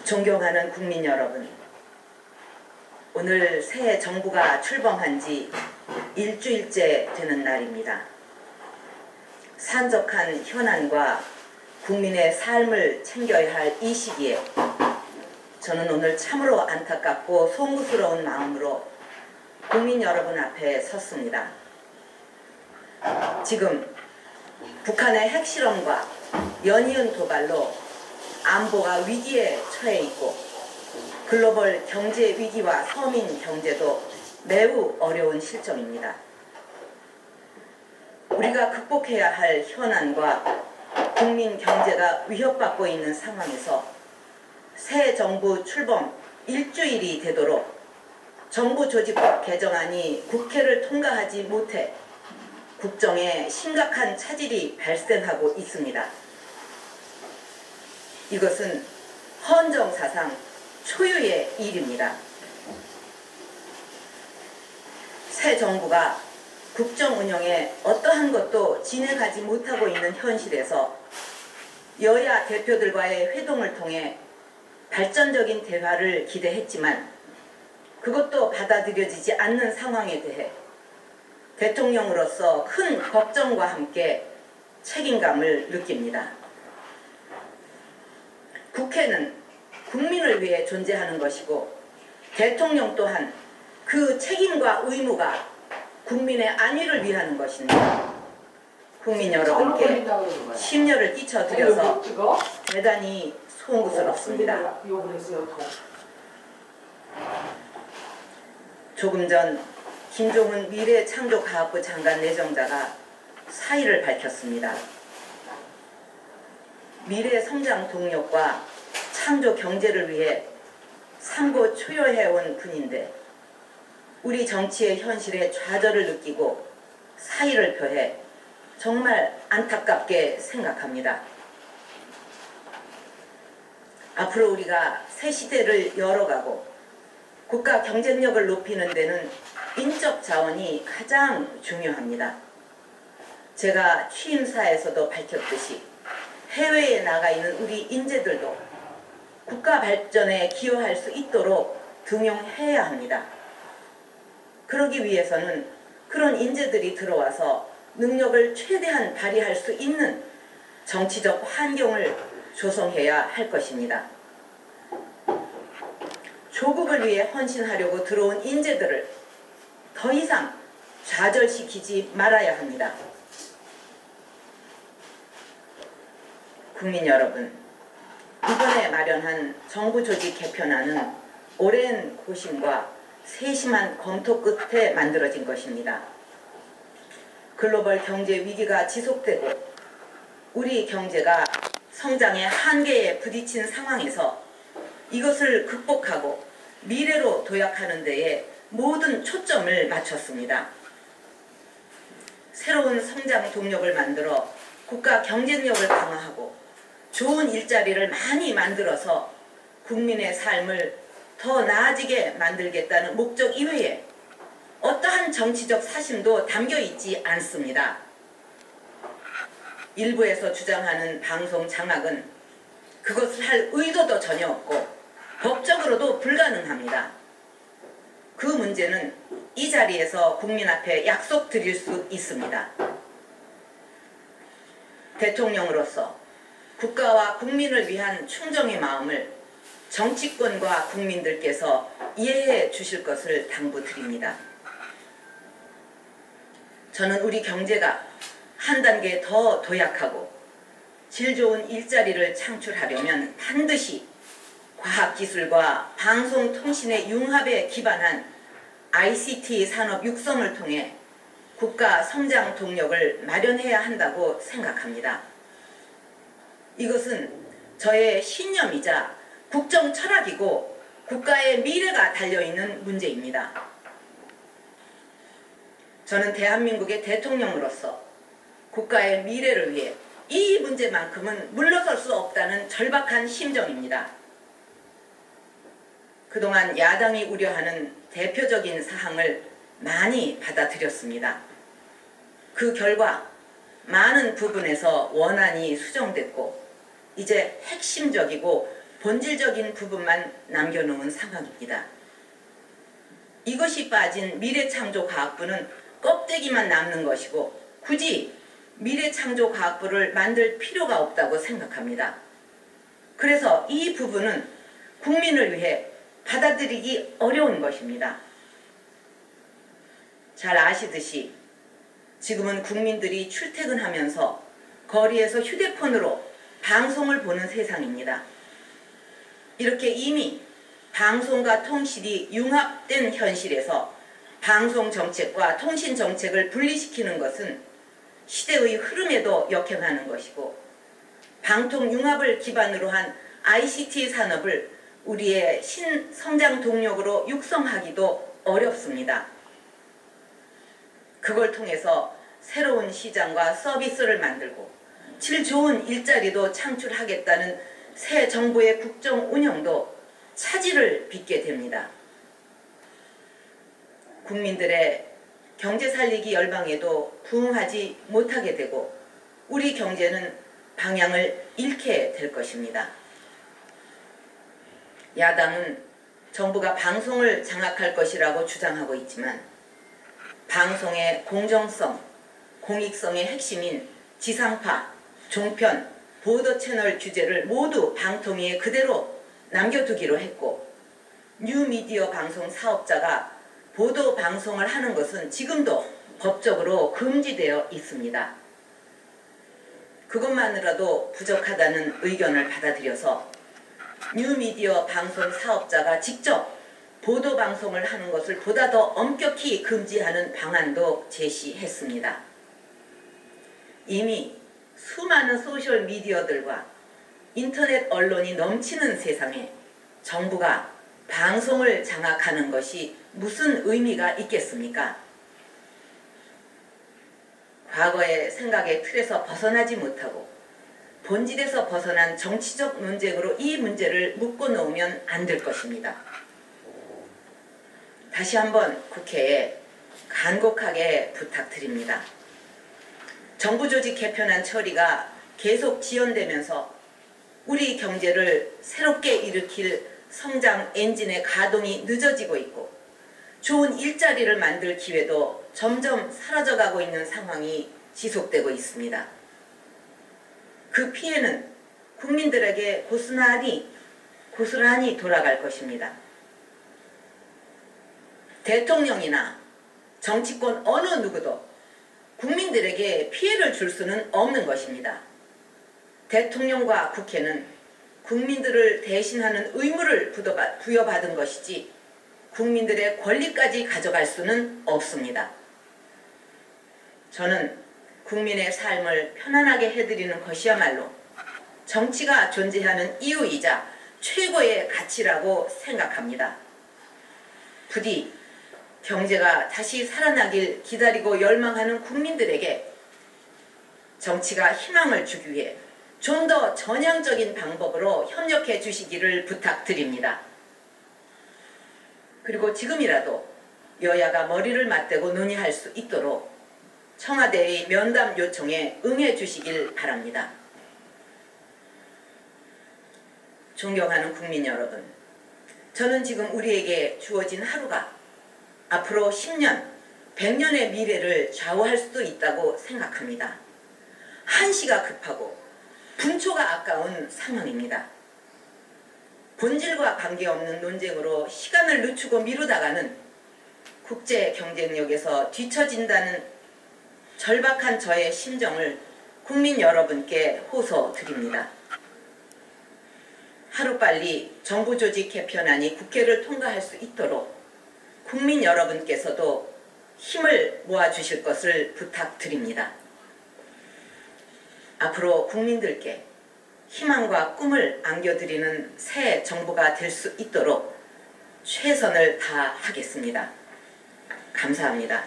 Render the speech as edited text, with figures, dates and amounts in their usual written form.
존경하는 국민 여러분, 오늘 새 정부가 출범한 지 일주일째 되는 날입니다. 산적한 현안과 국민의 삶을 챙겨야 할 이 시기에 저는 오늘 참으로 안타깝고 송구스러운 마음으로 국민 여러분 앞에 섰습니다. 지금 북한의 핵실험과 연이은 도발로 안보가 위기에 처해 있고 글로벌 경제 위기와 서민 경제도 매우 어려운 실정입니다. 우리가 극복해야 할 현안과 국민 경제가 위협받고 있는 상황에서 새 정부 출범 일주일이 되도록 정부조직법 개정안이 국회를 통과하지 못해 국정에 심각한 차질이 발생하고 있습니다. 이것은 헌정사상 초유의 일입니다. 새 정부가 국정 운영에 어떠한 것도 진행하지 못하고 있는 현실에서 여야 대표들과의 회동을 통해 발전적인 대화를 기대했지만 그것도 받아들여지지 않는 상황에 대해 대통령으로서 큰 걱정과 함께 책임감을 느낍니다. 국회는 국민을 위해 존재하는 것이고 대통령 또한 그 책임과 의무가 국민의 안위를 위하는 것입니다. 국민 여러분께 심려를 끼쳐드려서 대단히 송구스럽습니다. 조금 전 김종은 미래창조과학부 장관 내정자가 사의를 밝혔습니다. 미래 성장 동력과 창조 경제를 위해 삼고 초려해온 분인데 우리 정치의 현실에 좌절을 느끼고 사의를 표해 정말 안타깝게 생각합니다. 앞으로 우리가 새 시대를 열어가고 국가 경쟁력을 높이는 데는 인적 자원이 가장 중요합니다. 제가 취임사에서도 밝혔듯이 해외에 나가 있는 우리 인재들도 국가 발전에 기여할 수 있도록 등용해야 합니다. 그러기 위해서는 그런 인재들이 들어와서 능력을 최대한 발휘할 수 있는 정치적 환경을 조성해야 할 것입니다. 조국을 위해 헌신하려고 들어온 인재들을 더 이상 좌절시키지 말아야 합니다. 국민 여러분, 이번에 마련한 정부조직 개편안은 오랜 고심과 세심한 검토 끝에 만들어진 것입니다. 글로벌 경제 위기가 지속되고 우리 경제가 성장의 한계에 부딪힌 상황에서 이것을 극복하고 미래로 도약하는 데에 모든 초점을 맞췄습니다. 새로운 성장 동력을 만들어 국가 경쟁력을 강화하고 좋은 일자리를 많이 만들어서 국민의 삶을 더 나아지게 만들겠다는 목적 이외에 어떠한 정치적 사심도 담겨 있지 않습니다. 일부에서 주장하는 방송 장악은 그것을 할 의도도 전혀 없고 법적으로도 불가능합니다. 그 문제는 이 자리에서 국민 앞에 약속드릴 수 있습니다. 대통령으로서 국가와 국민을 위한 충정의 마음을 정치권과 국민들께서 이해해 주실 것을 당부드립니다. 저는 우리 경제가 한 단계 더 도약하고 질 좋은 일자리를 창출하려면 반드시 과학기술과 방송통신의 융합에 기반한 ICT 산업 육성을 통해 국가 성장 동력을 마련해야 한다고 생각합니다. 이것은 저의 신념이자 국정 철학이고 국가의 미래가 달려있는 문제입니다. 저는 대한민국의 대통령으로서 국가의 미래를 위해 이 문제만큼은 물러설 수 없다는 절박한 심정입니다. 그동안 야당이 우려하는 대표적인 사항을 많이 받아들였습니다. 그 결과 많은 부분에서 원안이 수정됐고 이제 핵심적이고 본질적인 부분만 남겨놓은 상황입니다. 이것이 빠진 미래창조과학부는 껍데기만 남는 것이고 굳이 미래창조과학부를 만들 필요가 없다고 생각합니다. 그래서 이 부분은 국민을 위해 받아들이기 어려운 것입니다. 잘 아시듯이 지금은 국민들이 출퇴근하면서 거리에서 휴대폰으로 방송을 보는 세상입니다. 이렇게 이미 방송과 통신이 융합된 현실에서 방송정책과 통신정책을 분리시키는 것은 시대의 흐름에도 역행하는 것이고 방통융합을 기반으로 한 ICT 산업을 우리의 신성장 동력으로 육성하기도 어렵습니다. 그걸 통해서 새로운 시장과 서비스를 만들고 질 좋은 일자리도 창출하겠다는 새 정부의 국정 운영도 차질을 빚게 됩니다. 국민들의 경제 살리기 열망에도 부응하지 못하게 되고 우리 경제는 방향을 잃게 될 것입니다. 야당은 정부가 방송을 장악할 것이라고 주장하고 있지만 방송의 공정성, 공익성의 핵심인 지상파, 종편, 보도 채널 규제를 모두 방통위에 그대로 남겨두기로 했고 뉴미디어 방송 사업자가 보도 방송을 하는 것은 지금도 법적으로 금지되어 있습니다. 그것만으로도 부족하다는 의견을 받아들여서 뉴미디어 방송 사업자가 직접 보도 방송을 하는 것을 보다 더 엄격히 금지하는 방안도 제시했습니다. 이미 수많은 소셜미디어들과 인터넷 언론이 넘치는 세상에 정부가 방송을 장악하는 것이 무슨 의미가 있겠습니까? 과거의 생각의 틀에서 벗어나지 못하고 본질에서 벗어난 정치적 논쟁으로 이 문제를 묶어놓으면 안 될 것입니다. 다시 한번 국회에 간곡하게 부탁드립니다. 정부 조직 개편안 처리가 계속 지연되면서 우리 경제를 새롭게 일으킬 성장 엔진의 가동이 늦어지고 있고 좋은 일자리를 만들 기회도 점점 사라져가고 있는 상황이 지속되고 있습니다. 그 피해는 국민들에게 고스란히 돌아갈 것입니다. 대통령이나 정치권 어느 누구도 국민들에게 피해를 줄 수는 없는 것입니다. 대통령과 국회는 국민들을 대신하는 의무를 부여받은 것이지 국민들의 권리까지 가져갈 수는 없습니다. 저는 국민의 삶을 편안하게 해드리는 것이야말로 정치가 존재하는 이유이자 최고의 가치라고 생각합니다. 부디 경제가 다시 살아나길 기다리고 열망하는 국민들에게 정치가 희망을 주기 위해 좀 더 전향적인 방법으로 협력해 주시기를 부탁드립니다. 그리고 지금이라도 여야가 머리를 맞대고 논의할 수 있도록 청와대의 면담 요청에 응해 주시길 바랍니다. 존경하는 국민 여러분, 저는 지금 우리에게 주어진 하루가 앞으로 10년, 100년의 미래를 좌우할 수도 있다고 생각합니다. 한시가 급하고 분초가 아까운 상황입니다. 본질과 관계없는 논쟁으로 시간을 늦추고 미루다가는 국제 경쟁력에서 뒤처진다는 절박한 저의 심정을 국민 여러분께 호소드립니다. 하루빨리 정부 조직 개편안이 국회를 통과할 수 있도록 국민 여러분께서도 힘을 모아주실 것을 부탁드립니다. 앞으로 국민들께 희망과 꿈을 안겨드리는 새 정부가 될 수 있도록 최선을 다하겠습니다. 감사합니다.